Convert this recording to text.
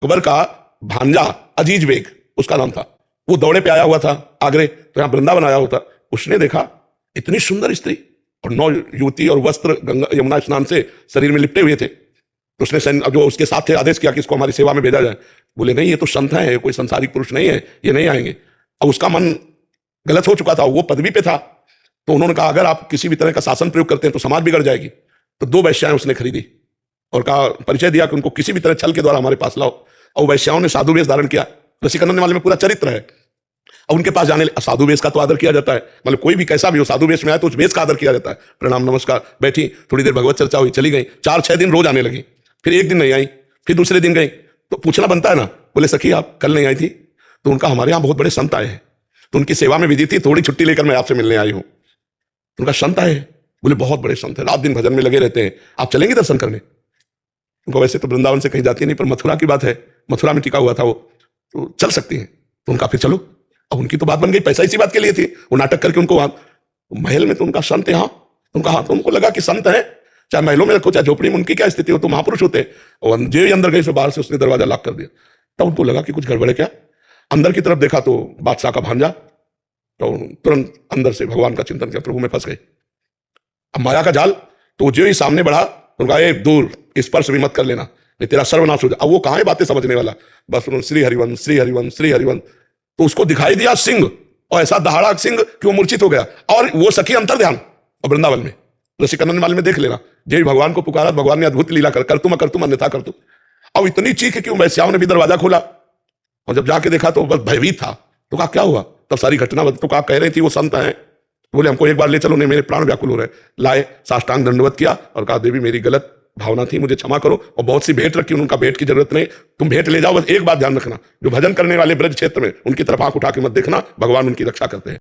अकबर का भांजा अजीज बेग उसका नाम था, वो दौड़े पे आया हुआ था आगरे, तो यहाँ वृंदावन आया हुआ था। उसने देखा इतनी सुंदर स्त्री और 9 युवती और वस्त्र गंगा यमुना स्नान से शरीर में लिपटे हुए थे। तो उसने जो उसके साथ थे आदेश किया कि इसको हमारी सेवा में भेजा जाए। बोले नहीं, ये तो संत हैं, कोई संसारिक पुरुष नहीं है, ये नहीं आएंगे। अब उसका मन गलत हो चुका था, वो पदवी पे था, तो उन्होंने कहा अगर आप किसी भी तरह का शासन प्रयोग करते हैं तो समाज बिगड़ जाएगी। तो 2 वैश्याएं उसने खरीदी और कहा, परिचय दिया कि उनको किसी भी तरह छल के द्वारा हमारे पास लाओ। और वैश्याओं ने साधु वेश धारण किया, रसिकानंद वाले में पूरा चरित्र है। और उनके पास जाने, साधु वेश का तो आदर किया जाता है, मतलब कोई भी कैसा भी हो साधु वेश में आए तो उस वेश का आदर किया जाता है। प्रणाम नमस्कार, बैठी, थोड़ी देर भगवत चर्चा हुई, चली गई। 4-6 दिन रोज आने लगी, फिर एक दिन नहीं आई, फिर दूसरे दिन गई। तो पूछना बनता है ना, बोले सखी आप कल नहीं आई थी? तो उनका हमारे यहाँ बहुत बड़े संत आए हैं, तो उनकी सेवा में विधि थी, थोड़ी छुट्टी लेकर मैं आपसे मिलने आई हूँ। उनका संत आए? बोले बहुत बड़े संत है, रात दिन भजन में लगे रहते हैं, आप चलेंगे दर्शन करने? उनको वैसे तो वृंदावन से कहीं जाती नहीं, पर मथुरा की बात है, मथुरा में टिका हुआ था वो, तो चल सकती हैं। तो उनका फिर चलो। अब उनकी तो बात बन गई, पैसा इसी बात के लिए थी, वो नाटक करके उनको महल में, तो उनका संत यहाँ, उनका हाथ, तो उनको लगा कि संत है, चाहे महलों में रखो चाहे झोपड़ी में, उनकी क्या स्थिति हो, तो महापुरुष होते। और जो अंदर गए बाहर से उसने दरवाजा लॉक कर दिया। तब उनको लगा कि कुछ गड़बड़ है क्या। अंदर की तरफ देखा तो बादशाह का भांजा, तो तुरंत अंदर से भगवान का चिंतन किया, प्रभु में फंस गए। अब माया का जाल, तो जो ही सामने बढ़ा उनका एक दूर स्पर्श भी मत कर लेना, नहीं तेरा सर्वनाश हो जाए। अब वो कहाँ है बातें समझने वाला, बस उन्होंने श्री हरिवंश श्री हरिवंश श्री हरिवंश, तो उसको दिखाई दिया सिंह, और ऐसा दहाड़ा सिंह कि वो मूर्छित हो गया। और वो सखी अंतर ध्यान, और वृंदावन में रसिकानंद वाले में देख लेना, जय भगवान को पुकारा, भगवान ने अद्भुत लीला कर तुम अन्यथा कर तुम। अब इतनी चीख कि वैश्याओं ने भी दरवाजा खोला, और जब जाके देखा तो बस भयभीत था। तो कहा क्या हुआ, तब सारी घटना तो कहा, कह रही थी वो संत है। बोले हमको एक बार ले चलो, नहीं मेरे प्राण व्याकुल हो रहे। लाए, साष्टांग दंडवत किया और कहा देवी मेरी गलत भावना थी, मुझे क्षमा करो। और बहुत सी भेंट रखी, उनका भेंट की जरूरत नहीं, तुम भेंट ले जाओ, बस एक बात ध्यान रखना, जो भजन करने वाले ब्रज क्षेत्र में उनकी तरफ आंख उठा के मत देखना, भगवान उनकी रक्षा करते हैं।